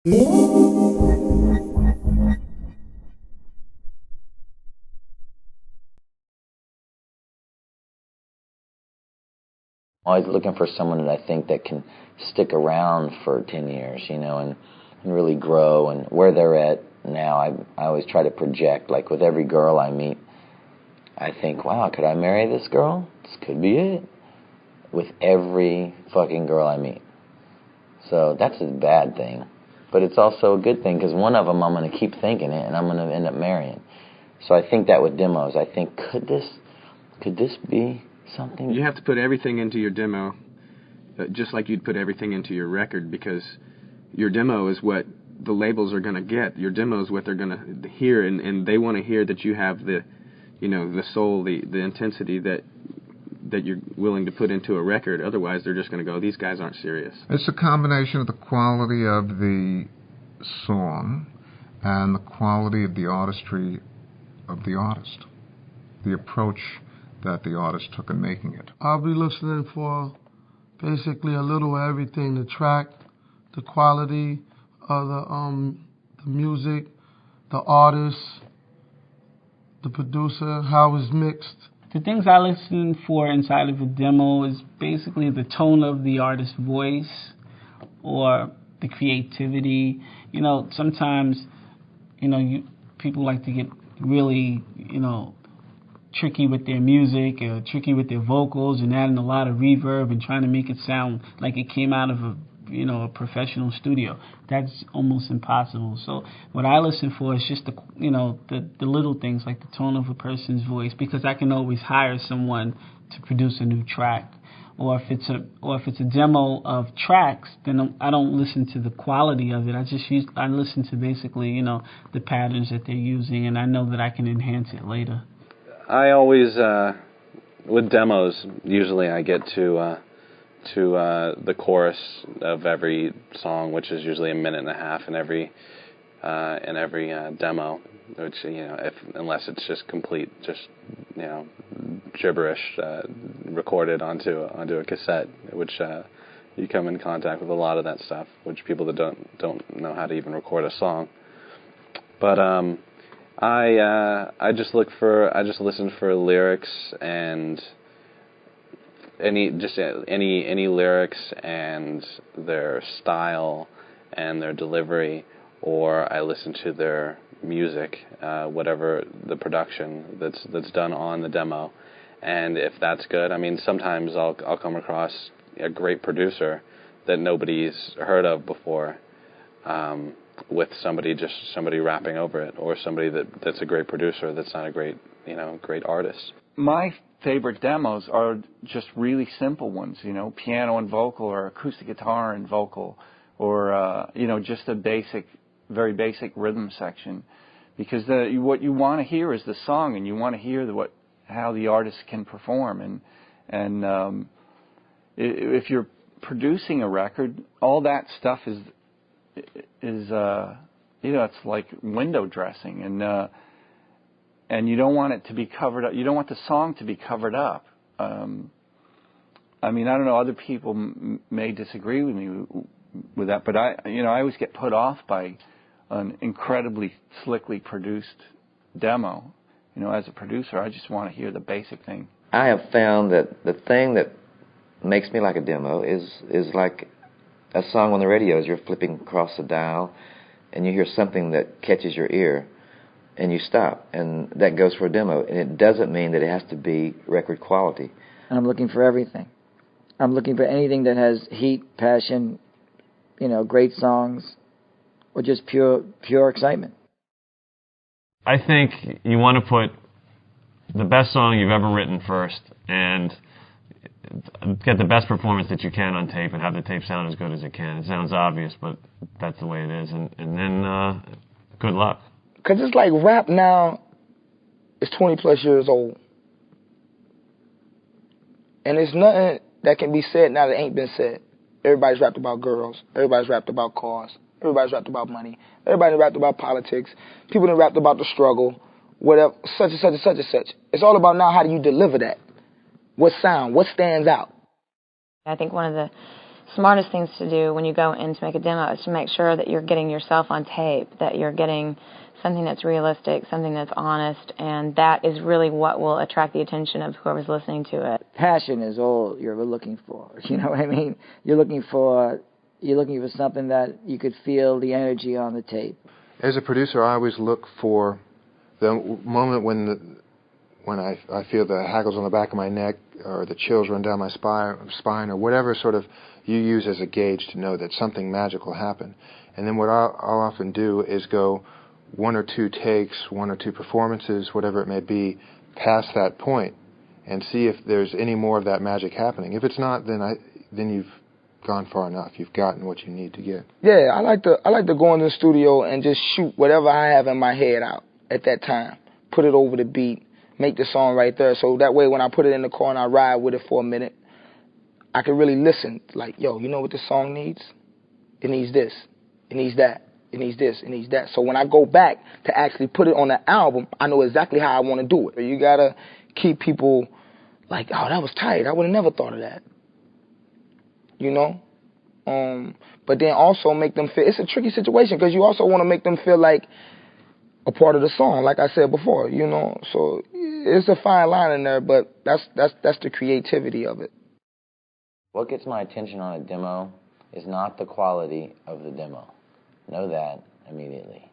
Always looking for someone that I think that can stick around for 10 years, you know, and really grow. And where they're at now, I always try to project. Like with every girl I meet, I think, wow, could I marry this girl? This could be it. With every fucking girl I meet. So that's a bad thing. But it's also a good thing, because one of them I'm going to keep thinking it, and I'm going to end up marrying. So I think that with demos, I think, could this be something? You have to put everything into your demo, just like you'd put everything into your record, because your demo is what the labels are going to get. Your demo is what they're going to hear, and they want to hear that you have the, you know, the soul, the intensity that you're willing to put into a record. Otherwise, they're just going to go, these guys aren't serious. It's a combination of the quality of the song and the quality of the artistry of the artist, the approach that the artist took in making it. I'll be listening for basically a little of everything: the track, the quality of the music, the artist, the producer, how it's mixed. The things I listen for inside of a demo is basically the tone of the artist's voice or the creativity. You know, sometimes, you know, people like to get really, you know, tricky with their music or tricky with their vocals and adding a lot of reverb and trying to make it sound like it came out of a professional studio. That's almost impossible. So what I listen for is just the little things, like the tone of a person's voice, because I can always hire someone to produce a new track. Or if it's a demo of tracks, then I don't listen to the quality of it. I listen to basically, the patterns that they're using, and I know that I can enhance it later. I always with demos, usually I get to the chorus of every song, which is usually a minute and a half in every demo, which unless it's just complete gibberish recorded onto a cassette, which you come in contact with a lot of that stuff, which people that don't know how to even record a song. But I just listen for lyrics and any lyrics and their style and their delivery, or I listen to their music, whatever the production that's done on the demo. And if that's good, I mean, sometimes I'll come across a great producer that nobody's heard of before, with somebody rapping over it, or somebody that's a great producer that's not a great artist. My favorite demos are just really simple ones, piano and vocal, or acoustic guitar and vocal, or just a very basic rhythm section, because what you want to hear is the song, and you want to hear how the artist can perform, and if you're producing a record, all that stuff is it's like window dressing, and you don't want it to be covered up. You don't want the song to be covered up. I mean, I don't know, other people may disagree with me with that, but I always get put off by an incredibly slickly produced demo. As a producer, I just want to hear the basic thing. I have found that the thing that makes me like a demo is like a song on the radio. As you're flipping across the dial and you hear something that catches your ear and you stop, and that goes for a demo. And it doesn't mean that it has to be record quality. I'm looking for everything. I'm looking for anything that has heat, passion, great songs, or just pure excitement. I think you want to put the best song you've ever written first and get the best performance that you can on tape and have the tape sound as good as it can. It sounds obvious, but that's the way it is. And then good luck. Because it's like rap now is 20-plus years old. And there's nothing that can be said now that ain't been said. Everybody's rapped about girls. Everybody's rapped about cars. Everybody's rapped about money. Everybody rapped about politics. People done rapped about the struggle, whatever, such and such and such and such. It's all about now how do you deliver that? What sound? What stands out? I think one of the smartest things to do when you go in to make a demo is to make sure that you're getting yourself on tape, that you're getting something that's realistic, something that's honest, and that is really what will attract the attention of whoever's listening to it. Passion is all you're looking for. You know what I mean? You're looking for something that you could feel the energy on the tape. As a producer, I always look for the moment when I feel the hackles on the back of my neck or the chills run down my spine or whatever sort of you use as a gauge to know that something magical happened. And then what I'll often do is go 1 or 2 takes, 1 or 2 performances, whatever it may be, past that point and see if there's any more of that magic happening. If it's not, then you've gone far enough. You've gotten what you need to get. Yeah, I like to go in the studio and just shoot whatever I have in my head out at that time. Put it over the beat, make the song right there. So that way when I put it in the car and I ride with it for a minute, I can really listen. Like, yo, you know what this song needs? It needs this. It needs that. It needs this. It needs that. So when I go back to actually put it on the album, I know exactly how I want to do it. You got to keep people like, oh, that was tight. I would have never thought of that. You know? But then also make them feel, it's a tricky situation because you also want to make them feel like a part of the song, like I said before, you know. So it's a fine line in there, but that's the creativity of it. What gets my attention on a demo is not the quality of the demo. Know that immediately.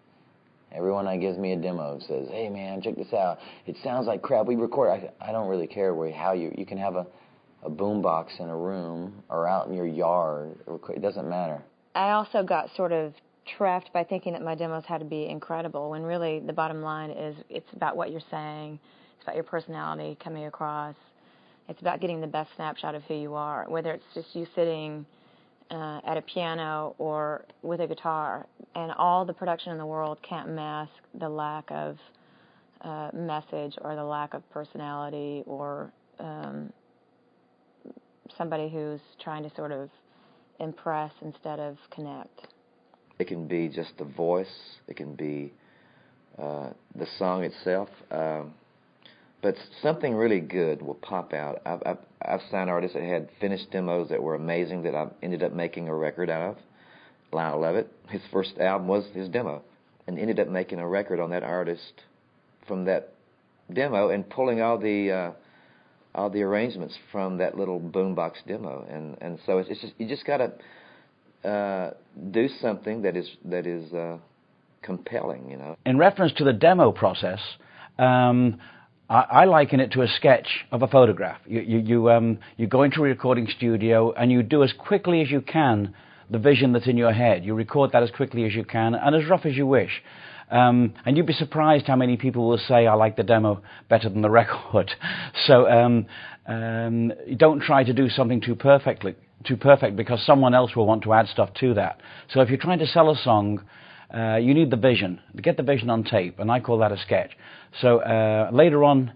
Everyone that gives me a demo says, hey man, check this out. It sounds like crap. We record. I don't really care how you can have a boom box in a room or out in your yard. It doesn't matter. I also got sort of trapped by thinking that my demos had to be incredible, when really the bottom line is it's about what you're saying. It's about your personality coming across. It's about getting the best snapshot of who you are, whether it's just you sitting at a piano or with a guitar. And all the production in the world can't mask the lack of message or the lack of personality or somebody who's trying to sort of impress instead of connect. It can be just the voice. It can be the song itself. But something really good will pop out. I've signed artists that had finished demos that were amazing that I ended up making a record out of. Lionel Lovett, his first album was his demo, and ended up making a record on that artist from that demo and pulling all the arrangements from that little boombox demo. And so it's just, you just got to do something that is compelling, you know. In reference to the demo process, I liken it to a sketch of a photograph. You go into a recording studio and you do as quickly as you can the vision that's in your head. You record that as quickly as you can and as rough as you wish. And you'd be surprised how many people will say, I like the demo better than the record. So you don't try to do something too perfect because someone else will want to add stuff to that. So if you're trying to sell a song, you need the vision. Get the vision on tape, and I call that a sketch. So later on,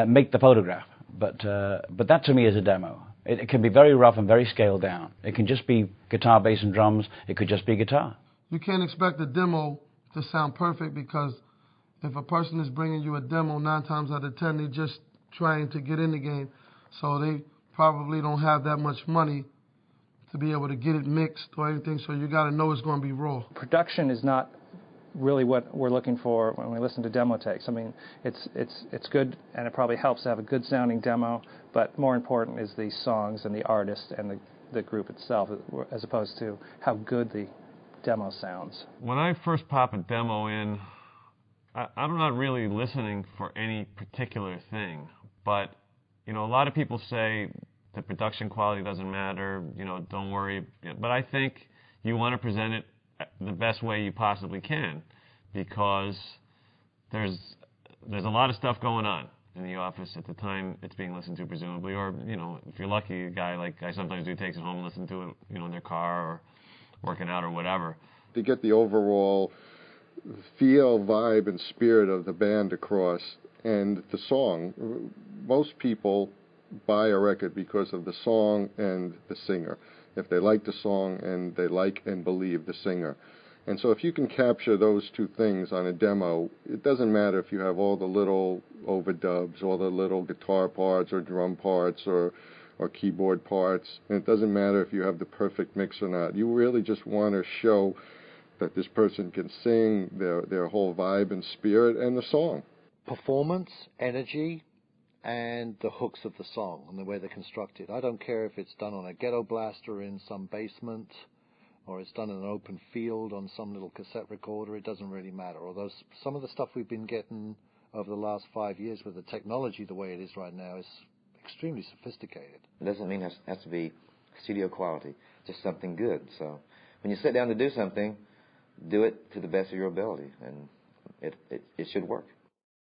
make the photograph. But that to me is a demo. It can be very rough and very scaled down. It can just be guitar, bass, and drums. It could just be guitar. You can't expect a demo to sound perfect because if a person is bringing you a demo, 9 times out of 10, they're just trying to get in the game. So they probably don't have that much money to be able to get it mixed or anything, so you got to know it's going to be raw. Production is not really what we're looking for when we listen to demo takes. I mean, it's good, and it probably helps to have a good sounding demo, but more important is the songs and the artist and the group itself, as opposed to how good the demo sounds. When I first pop a demo in, I'm not really listening for any particular thing, but you know, a lot of people say the production quality doesn't matter, you know, don't worry. But I think you want to present it the best way you possibly can, because there's a lot of stuff going on in the office at the time it's being listened to, presumably, or, you know, if you're lucky, a guy like I sometimes do takes it home and listen to it, you know, in their car or working out or whatever. To get the overall feel, vibe, and spirit of the band across and the song, most people buy a record because of the song and the singer. If they like the song and they like and believe the singer. And so if you can capture those two things on a demo, it doesn't matter if you have all the little overdubs, all the little guitar parts or drum parts or or keyboard parts. And it doesn't matter if you have the perfect mix or not. You really just want to show that this person can sing their whole vibe and spirit and the song. Performance, energy, and the hooks of the song and the way they're constructed. I don't care if it's done on a ghetto blaster in some basement or it's done in an open field on some little cassette recorder. It doesn't really matter. Although some of the stuff we've been getting over the last 5 years with the technology the way it is right now is extremely sophisticated. It doesn't mean it has to be studio quality, just something good. So when you sit down to do something, do it to the best of your ability, and it should work.